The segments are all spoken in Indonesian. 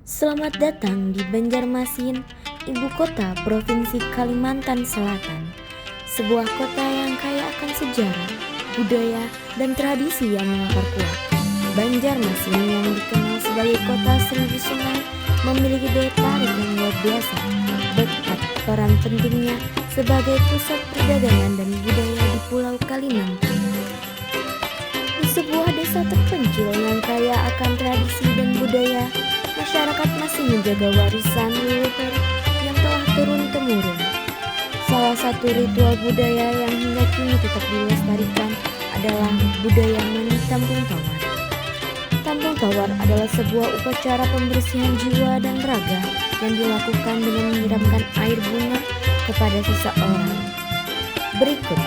Selamat datang di Banjarmasin, ibu kota Provinsi Kalimantan Selatan. Sebuah kota yang kaya akan sejarah, budaya, dan tradisi yang mengakar kuat. Banjarmasin yang dikenal sebagai kota seribu sungai memiliki daya tarik yang luar biasa, berkat peran pentingnya sebagai pusat perdagangan dan budaya di Pulau Kalimantan. Di sebuah desa terpencil yang kaya akan tradisi dan budaya, masyarakat masih menjaga warisan leluhur yang telah turun-temurun. Salah satu ritual budaya yang hingga kini tetap dilestarikan adalah budaya mandi Tampung Tawar. Tampung Tawar adalah sebuah upacara pembersihan jiwa dan raga yang dilakukan dengan menyiramkan air bunga kepada seseorang. Berikut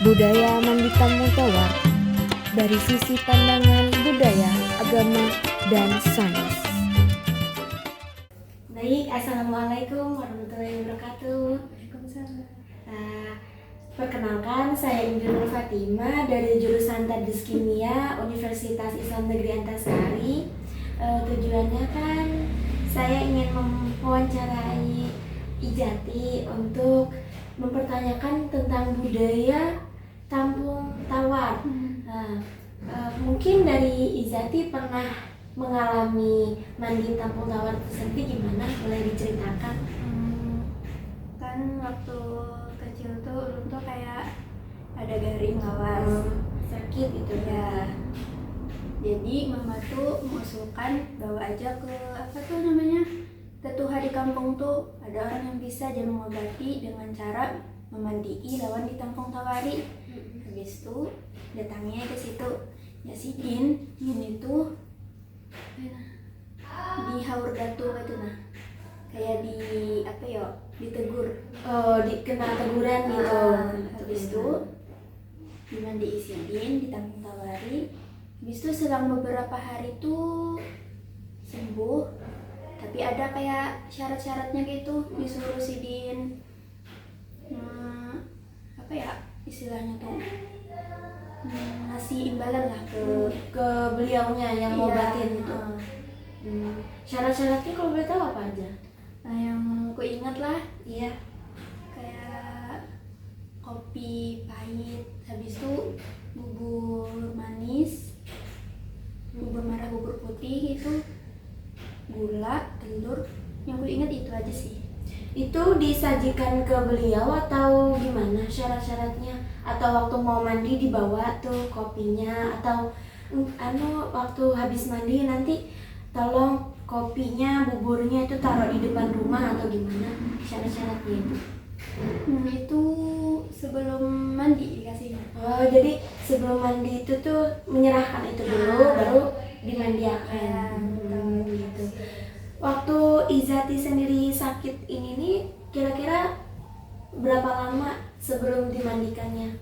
budaya mandi Tampung Tawar dari sisi pandangan budaya, agama, dan sains. Baik, assalamualaikum warahmatullahi wabarakatuh. Waalaikumsalam. Perkenalkan, saya Indra Fatima dari jurusan Tadris Kimia Universitas Islam Negeri Antasari. Tujuannya kan saya ingin mewawancarai Ijati untuk mempertanyakan tentang budaya Tampung Tawar. Mungkin dari Izati pernah mengalami mandi Tampung Tawar tersebut gimana? Boleh diceritakan? Kan waktu kecil tuh ulun tuh kayak ada garing lawas. Sakit itu Ya. Jadi mama tuh mengusulkan bawa aja ke apa tuh namanya, tetuha di kampung tuh ada orang yang bisa dia mengobati dengan cara memandii lawan di Tampung Tawari. Habis itu datangnya ke situ. Ya si Din itu di haur datu gitu nah, kayak di apa ya, ditegur. Dikenal teguran gitu. Habis itu dimandi isidin di Tampung Tawari. Habis itu selang beberapa hari tuh sembuh, tapi ada kayak syarat-syaratnya gitu, disuruh sidin apa ya istilahnya tuh, ngasih imbalan lah ke beliaunya yang Iya, ngobatin gitu. Syarat-syaratnya kalau boleh tahu apa aja? Nah yang ku ingat lah Iya. kayak kopi pahit, habis itu bubur manis, bubur merah, bubur putih gitu, gula, telur. Yang ku ingat itu aja sih. Itu disajikan ke beliau atau gimana syarat-syaratnya? Atau waktu mau mandi dibawa tuh kopinya, atau waktu habis mandi nanti tolong kopinya, buburnya itu taruh di depan rumah atau gimana syarat-syaratnya itu? Itu sebelum mandi dikasihnya. Oh, jadi sebelum mandi itu tuh menyerahkan itu dulu, baru dimandiakan. Gitu. Waktu Izati sendiri sakit ini nih, kira-kira berapa lama sebelum dimandikannya?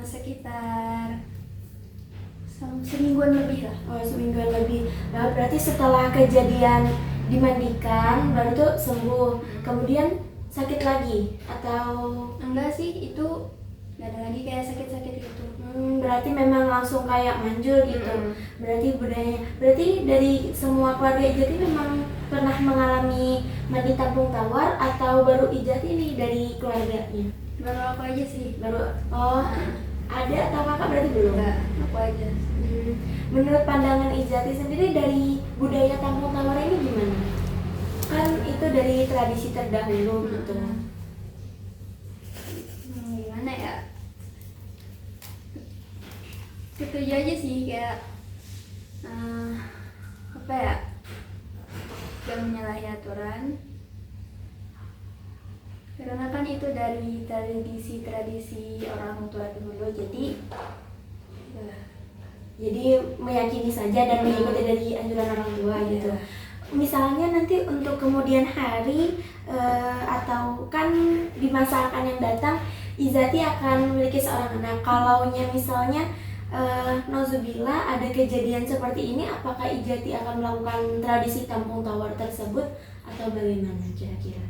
Sekitar semingguan lebih lah. Oh, semingguan lebih. Nah, berarti setelah kejadian dimandikan baru tuh sembuh. Kemudian sakit lagi atau Enggak sih, itu nggak ada lagi kayak sakit-sakit gitu. berarti memang langsung kayak manjur gitu. Berarti dari semua keluarga Ijati memang pernah mengalami mandi Tampung Tawar atau baru Ijati nih dari keluarganya? Baru aku aja sih. Ada atau kakak berarti belum? Enggak, aku aja. Menurut pandangan Ijati sendiri dari budaya Tampung Tawar ini gimana? Kan itu dari tradisi terdahulu gitu. Gimana ya? Setuju aja sih, kayak apa ya? Gak menyalahi aturan. Karena kan itu dari tradisi orang tua dulu, jadi meyakini saja dan mengikuti dari anjuran orang tua gitu. Misalnya nanti untuk kemudian hari atau kan di masa akan yang datang Izati akan memiliki seorang anak. Kalaunya misalnya nauzubillah ada kejadian seperti ini, apakah Ijati akan melakukan tradisi Tampung Tawar tersebut atau bagaimana kira-kira?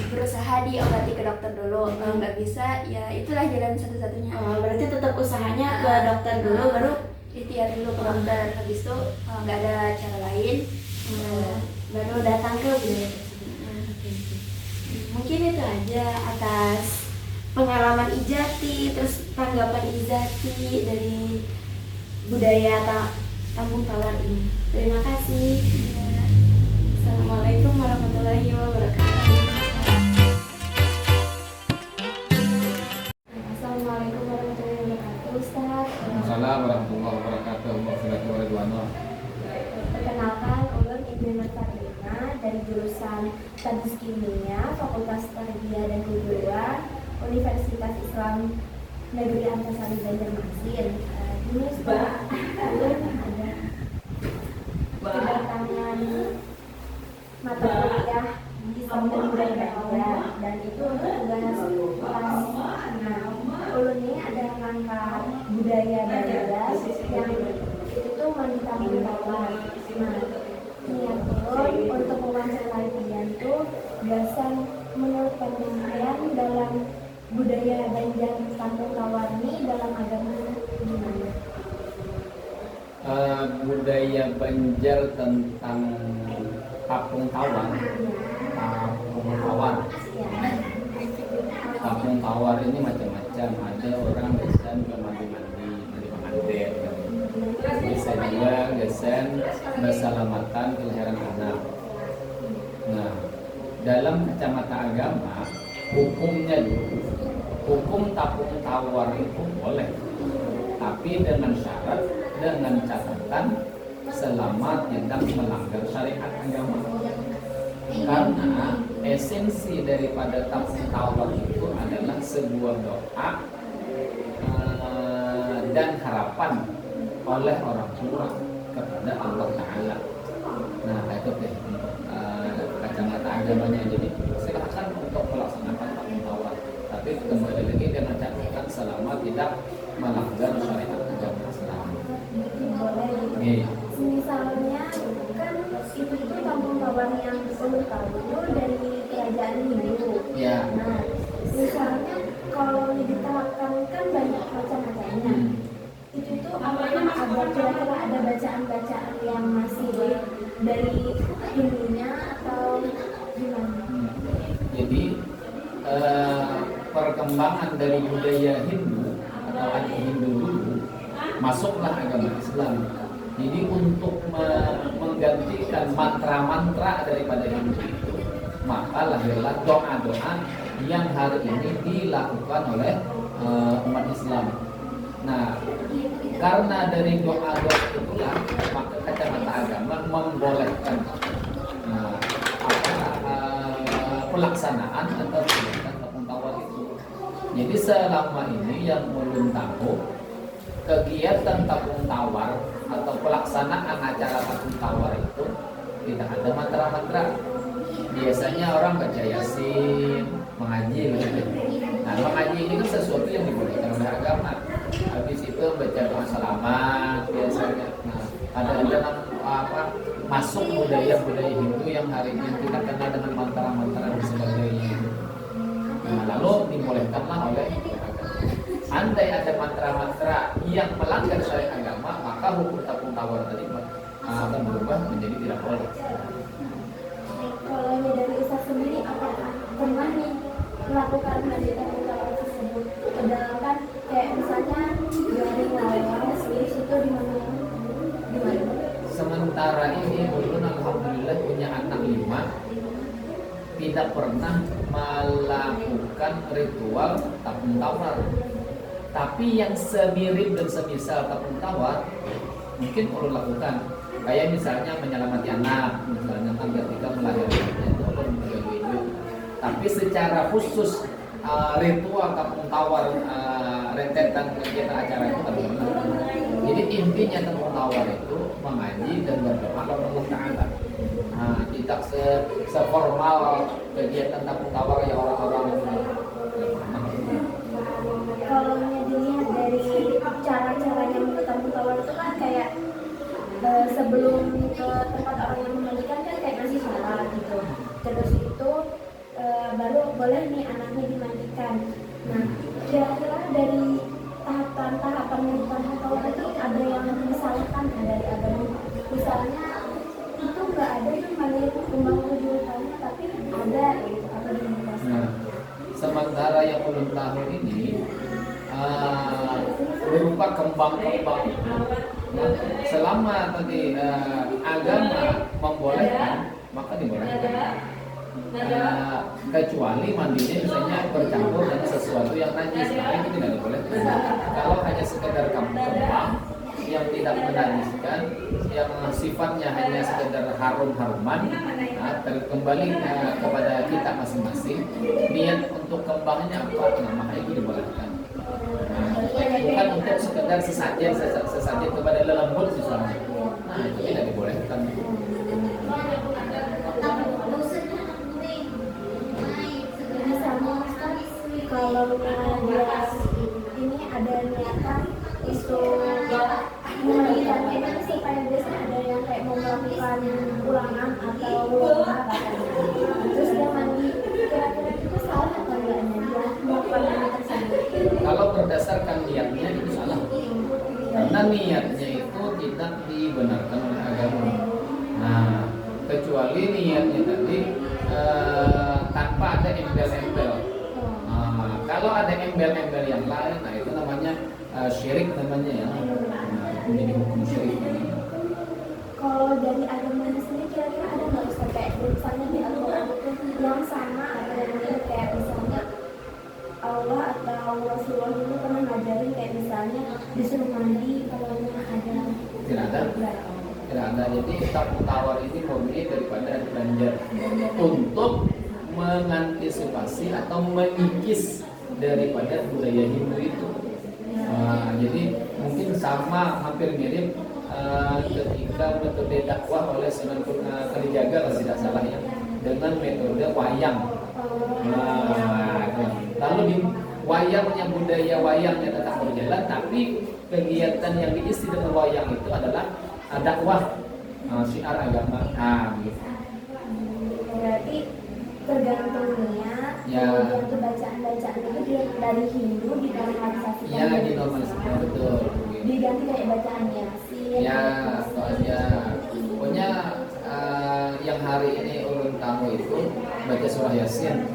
Berusaha diobati ke dokter dulu. Kalau nggak bisa, ya itulah jalan satu-satunya. Berarti tetap usahanya ke dokter dulu, baru ikhtiar dulu ke dokter. Habis itu nggak ada cara lain, Baru datang ke budaya tersebut. Oke. Mungkin itu aja atas pengalaman Ijati, terus tanggapan Ijati dari budaya Kampung Tawar ini. Terima kasih. Assalamualaikum warahmatullahi wabarakatuh. Assalamualaikum warahmatullahi wabarakatuh, Ustaz. Waalaikumsalam warahmatullahi wabarakatuh. Wassalamualaikum warahmatullahi wabarakatuh. Perkenalkan, ulun Ibu Martalina dari jurusan Statis Kimia, Fakultas Tarbiyah dan Keguruan, Universitas Islam Negeri Antasari Banjarmasin. Ini Ustaz, ulun ada kedatangan mata kuliah Islam dan Budaya Banjar, dan itu untuk tugas kelas. Nah, ulun ini ada ngangkat budaya Banjar yang itu tuh wanita Tawar. Nah, niat ulun untuk mewawancarai kalian tuh gasan menurut penelitian dalam budaya Banjar Kampung Tawar ini dalam agama gimana? Budaya Banjar tentang Kampung Tawar. Kampung Tawar. Kampung Tawar ini macam-macam. Ada orang desain ke mandi-mandi pengantin. Bisa juga desain berselamatan kelahiran anak. Nah, dalam kacamata agama, hukumnya dulu, hukum Kampung Tawar itu boleh, tapi dengan syarat, dengan catatan selama tidak melanggar syariat agama. Karena esensi daripada Kampung Tawar itu adalah sebuah doa dan harapan oleh orang tua kepada Allah Ta'ala. Nah, itu deh kacamata agamanya. Jadi silakan untuk melaksanakan Kampung Tawar, tapi kembali lagi dengan catatan selama tidak melanggar syariat agama Islam. Boleh gitu. Misalnya kan itu Kampung Tawar yang ulun tahu itu dari kerajaan Hindu. Ya. Nah, misalnya kalau diterapkan kan banyak macam-macamnya. Itu apakah ada kira-kira ada bacaan-bacaan yang masih dari Hindunya atau gimana? Jadi perkembangan dari budaya Hindu atau anti-Hindu dulu masuklah agama Islam. Jadi untuk menggantikan mantra-mantra daripada Hindu itu, maka lahirlah doa-doa yang hari ini dilakukan oleh umat Islam. Nah, karena dari doa-doa itulah, maka kacamata agama membolehkan pelaksanaan atau kegiatan Kampung Tawar itu. Jadi selama ini yang belum tahu, kegiatan Kampung Tawar atau pelaksanaan acara Kampung Tawar itu tidak ada mantra-mantra. Biasanya orang baca Yasin, mengaji begitu. Nah, mengaji ini kan sesuatu yang dibolehkan oleh agama. Habis itu baca doa selamat biasanya. Nah, ada dalam masuk budaya-budaya Hindu yang hari ini kita kenal dengan mantra-mantra dan sebagainya. Nah, lalu dibolehkanlah oleh andai ada mantra-mantra yang melanggar syariat agama, maka hukum Kampung Tawar tadi akan berubah menjadi tidak boleh. Kalau ini dari Ustaz sendiri, apakah pernah nih melakukan dari Kampung Tawar tersebut? Padahal kan kayak misalnya garing lawas, itu di mana? Sementara ini ulun alhamdulillah punya anak 5, tidak pernah melakukan ritual Kampung Tawar. Tapi yang semirip dan semisal Kampung Tawar mungkin ulun lakukan. Kayak misalnya menyelamati anak, misalnya kan ketika melahirkan itu ulun begitu. Tapi secara khusus ritual Kampung Tawar, rentetan kegiatan acara itu kan pernah. Jadi intinya Kampung Tawar itu mengaji dan berdoa kepada Allah Ta'ala. Nah, tidak seformal kegiatan Kampung Tawar yang orang-orang kalau dilihat dari cara-cara yang ke Kampung Tawar itu kan kayak sebelum ke tempat orang yang memandikan kan kayak masih sholat gitu. Terus itu baru boleh nih anaknya dimandikan. Nah, kira-kira dari tahapan-tahapan yang Kampung Tawar itu ada yang dari agama. Misalnya itu nggak ada tuh manggil kembang 7 tahun, tapi ada gitu apa di Indonesia. Nah, sementara yang ulang tahun ini berupa kembang-kembang. Nah, selama tadi agama membolehkan, maka dibolehkan. Kecuali mandinya misalnya bercampur dengan sesuatu yang najis, maka itu tidak dibolehkan. Kalau hanya sekedar kembang yang tidak menajiskan, yang sifatnya hanya sekedar harum-haruman, nah, kembali kepada kita masing-masing. Niat untuk kembangnya apa, nah, maka itu dibolehkan. Nah, bukan untuk sekedar sesajen kepada lelembut misalnya, nah itu tidak dibolehkan. Kalau dia ini ada niatan itu memandikan ini supaya biasanya ada yang kayak mau melakukan ulangan atau lomba katanya, terus dia mandi, kira-kira itu salah atau enggaknya dia melakukan hal tersebut? Kalau berdasarkan niatnya itu salah, karena niatnya itu tidak dibenarkan oleh agama. Nah, kecuali niatnya tadi tanpa ada embel-embel. Kalau ada embel-embel yang lain, nah itu namanya syirik namanya ya. Menjadi hukum syirik. Kalau dari agamanya sendiri kira-kira ada nggak Ustaz kayak misalnya di Al-Quran itu yang sama atau yang mirip kayak misalnya Allah atau Rasulullah dulu pernah ngajarin kayak misalnya disuruh mandi kalau ada? Tidak ada. Tidak ada. Jadi tamu tawar ini murni daripada Banjar untuk mengantisipasi atau mengikis daripada budaya Hindu itu. Jadi mungkin sama, hampir mirip ketika metode dakwah oleh Sunan Kalijaga kalau tidak salah ya, dengan metode wayang. Lalu di wayangnya, budaya wayangnya tetap berjalan, tapi kegiatan yang diisi dengan wayang itu adalah dakwah, syiar agama. Gitu. Berarti tergantung niat, kemudian tuh bacaan-bacaan itu dari Hindu dinormalisasikan. Ya, dinormalisasikan, betul. Diganti kayak bacaan Yasin. Ya, soalnya pokoknya yang hari ini ulun tamu itu baca surah Yasin.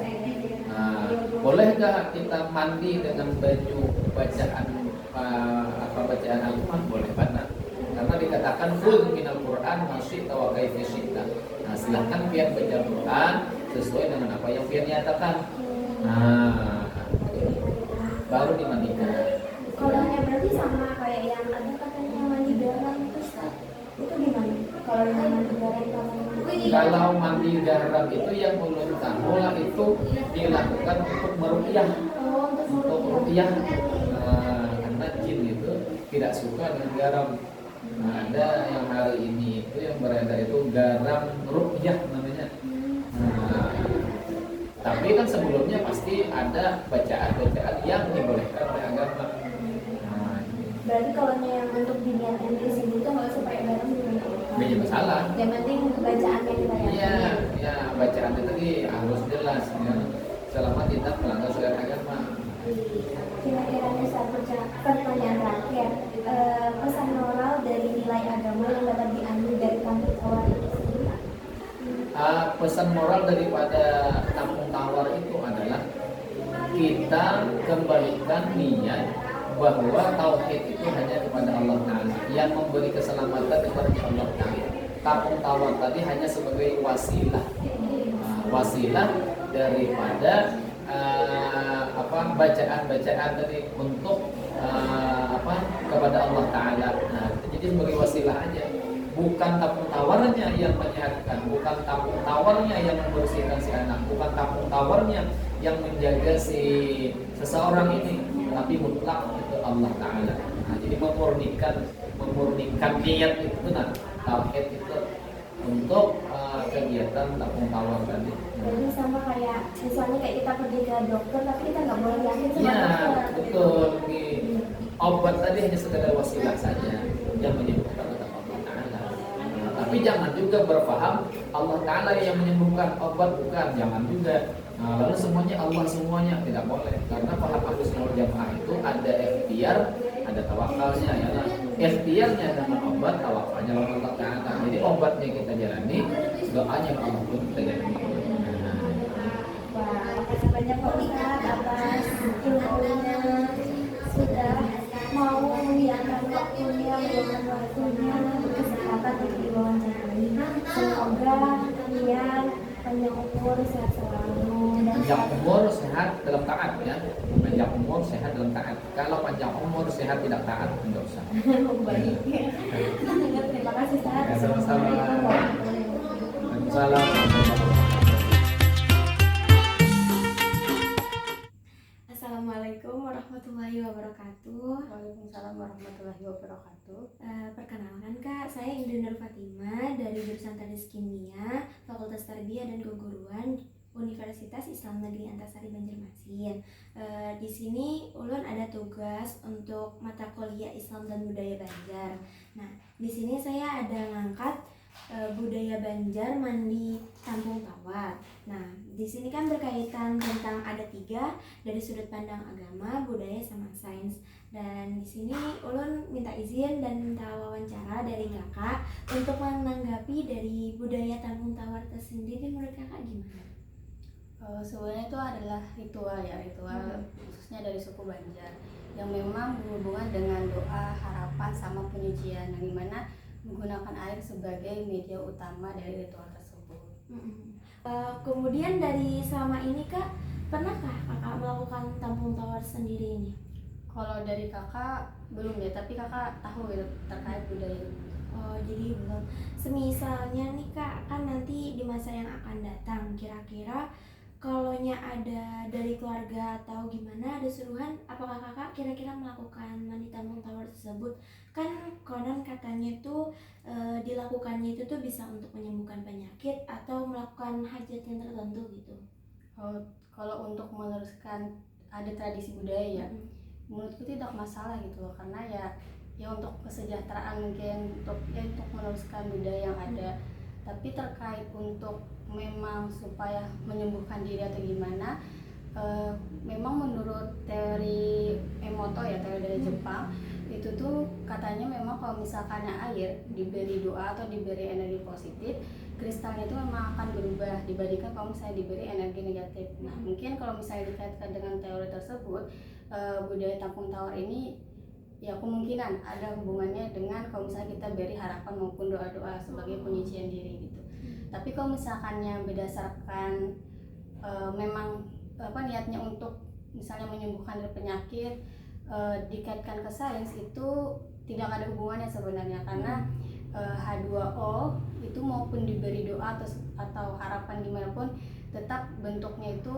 Bolehkah kita mandi dengan baju bacaan bacaan Al-Quran? Boleh banget. Karena dikatakan full minal Quran masih tawa kaifa syi'ta. Nah, silakan pian baca Quran sesuai dengan apa yang pian nyatakan. Nah, baru dimandikan. Kolanya berarti sama kayak yang ada katanya mandi garam itu Ustaz. Itu gimana? Kalau yang mandi garam kalau mandi garam itu yang ulun tahu lah itu dilakukan untuk meruqyah. Untuk meruqyah. Karena jin itu tidak suka dengan garam. Nah, ada yang hari ini itu yang beredar itu garam ruqyah namanya. Tapi kan sebelumnya pasti ada bacaan-bacaan yang dibolehkan oleh agama. Berarti kalau yang untuk diniatkan di sini itu nggak usah pakai garam juga Banyak masalah. Yang penting bacaan yang dibayangkan. Iya, ya bacaan itu tadi harus jelas ya. Selama tidak melanggar syariat agama. Kira-kira satu pertanyaan terakhir, pesan moral dari nilai agama yang dapat diambil dari kampung tawar itu sendiri? Pesan moral daripada kampung tawar itu adalah kita kembalikan niat bahwa tauhid itu hanya kepada Allah Ta'ala, yang memberi keselamatan kepada Allah Ta'ala. Kampung tawar tadi hanya sebagai wasilah, wasilah daripada bacaan-bacaan tadi untuk kepada Allah Ta'ala. Nah, jadi sebagai wasilah aja, bukan kampung tawarnya yang menyehatkan, bukan kampung tawarnya yang membersihkan si anak, bukan kampung tawarnya yang menjaga si seseorang ini, tapi mutlak itu Allah Ta'ala. Nah, jadi memurnikan niat itu benar, tauhid itu untuk kegiatan kampung tawar tadi. Jadi sama kayak misalnya kayak kita pergi ke dokter tapi kita nggak boleh yakin sama Ya, dokter. betul. Obat tadi hanya sekedar wasilah saja yang menyembuhkan kepada Allah Ta'ala. Tapi jangan juga berpaham Allah Ta'ala yang menyembuhkan, obat bukan, jangan juga. Lalu semuanya Allah semuanya, tidak boleh. Karena paham Ahlus Sunnah wal Jamaah itu ada ikhtiar, ada tawakalnya ya lah. ikhtiarnya dengan obat, tawakalnya Allah Ta'ala. Jadi obatnya kita jalani, doanya Allah pun kita jalani. Wah, makasih banyak Pak Ustadz atas ilmunya, sudah mau menyediakan waktunya, meluangkan waktunya, berkesempatan untuk diwawancarai. Semoga kalian panjang umur, sehat selalu, dan Panjang umur sehat dalam taat ya. Panjang umur sehat dalam taat. Kalau panjang umur sehat tidak taat, enggak usah. baik. Terima kasih Ustadz. Ya, sama-sama. Assalamualaikum warahmatullahi wabarakatuh. Waalaikumsalam. Assalamualaikum warahmatullahi wabarakatuh. Waalaikumsalam warahmatullahi wabarakatuh. Perkenalkan Kak, saya Indra Nur Fatima dari jurusan Teknik Kimia, Fakultas Tarbiyah dan Keguruan Universitas Islam Negeri Antasari Banjarmasin. Di sini ulun ada tugas untuk mata kuliah Islam dan Budaya Banjar. Nah, di sini saya ada ngangkat budaya Banjar mandi Tampung Tawar. Nah, di sini kan berkaitan tentang ada 3 dari sudut pandang agama, budaya, sama sains. Dan di sini ulun minta izin dan minta wawancara dari kakak untuk menanggapi dari budaya Tampung Tawar tersendiri. Menurut kakak gimana? Sebenarnya itu adalah ritual khususnya dari suku Banjar yang memang berhubungan dengan doa, harapan, sama penyucian, yang dimana menggunakan air sebagai media utama dari ritual tersebut. Kemudian dari selama ini Kak, pernahkah kakak melakukan Tampung Tawar sendiri ini? Kalau dari kakak belum ya, tapi kakak tahu gitu terkait budaya. Oh, jadi belum. Semisalnya nih Kak, kan nanti di masa yang akan datang, kira-kira kalaunya ada dari keluarga atau gimana ada suruhan, apakah kakak kira-kira melakukan mandi Tampung Tawar tersebut? Kan konon katanya tuh dilakukannya itu tuh bisa untuk menyembuhkan penyakit atau melakukan hajat yang tertentu gitu. Kalau untuk meneruskan ada tradisi budaya ya, menurutku tidak masalah gitu loh, karena ya untuk kesejahteraan mungkin untuk meneruskan budaya yang ada. Tapi terkait untuk memang supaya menyembuhkan diri atau gimana, memang menurut teori Emoto ya, teori dari Jepang, itu tuh katanya memang kalau misalkan air diberi doa atau diberi energi positif, kristalnya itu memang akan berubah dibandingkan kalau misalnya diberi energi negatif. Nah, mungkin kalau misalnya dikaitkan dengan teori tersebut, budaya Tampung Tawar ini ya kemungkinan ada hubungannya dengan kalau misalnya kita beri harapan maupun doa-doa sebagai penyucian diri gitu. Tapi kalau misalkannya berdasarkan memang niatnya untuk misalnya menyembuhkan dari penyakit, dikaitkan ke sains, itu tidak ada hubungannya sebenarnya, karena H2O itu maupun diberi doa atau harapan gimana pun tetap bentuknya itu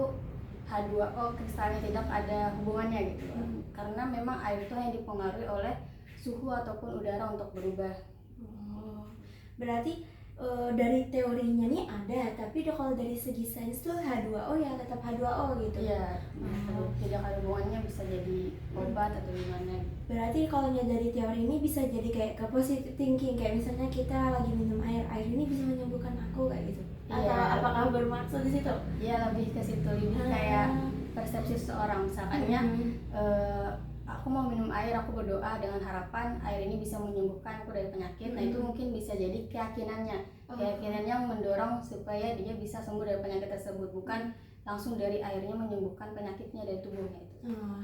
H2O, kristalnya tidak ada hubungannya gitu. Karena memang air itu hanya dipengaruhi oleh suhu ataupun udara untuk berubah. Berarti dari teorinya nih ada, tapi kalau dari segi sains tuh H2O ya tetap H2O gitu. Iya, tidak ada hubungannya, bisa jadi obat atau gimana. Berarti kalau dari teori ini bisa jadi kayak ke positive thinking, kayak misalnya kita lagi minum air ini bisa menyembuhkan aku kayak gitu. Atau apakah bermaksud di situ? Iya, lebih ke situ, lebih kayak persepsi seseorang. Misalkannya aku mau minum air, aku berdoa dengan harapan air ini bisa menyembuhkan aku dari penyakit. Nah, itu mungkin bisa jadi keyakinannya yang mendorong supaya dia bisa sembuh dari penyakit tersebut, bukan langsung dari airnya menyembuhkan penyakitnya dari tubuhnya itu.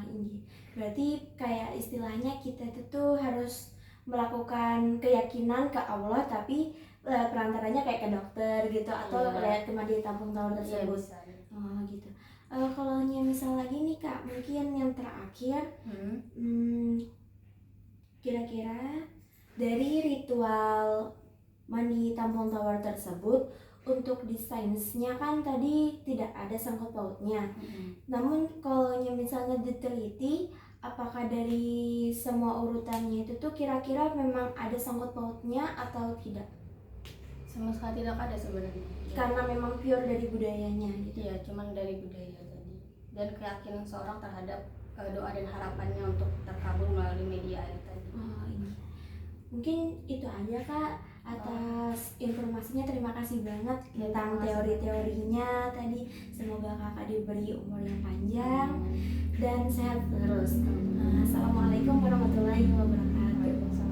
Ini berarti kayak istilahnya kita itu tuh harus melakukan keyakinan ke Allah, tapi perantaranya kayak ke dokter gitu, atau lihat ke mandi Tampung Tawar tersebut. Iya, Gitu. Kalau misal lagi nih Kak, mungkin yang terakhir, kira-kira dari ritual mandi Tampung Tawar tersebut, untuk di sainsnya kan tadi tidak ada sangkut pautnya. Namun kalau misalnya diteliti, apakah dari semua urutannya itu tuh kira-kira memang ada sangkut pautnya atau tidak? Sama sekali tidak ada sebenarnya. Karena memang pure dari budayanya gitu. Iya, cuman dari budaya tadi dan keyakinan seorang terhadap doa dan harapannya untuk terkabul melalui media air tadi. Ini mungkin itu aja Kak atas informasinya. Terima kasih banget tentang teori-teorinya tadi. Semoga Kakak diberi umur yang panjang dan sehat terus. Assalamualaikum warahmatullahi wabarakatuh.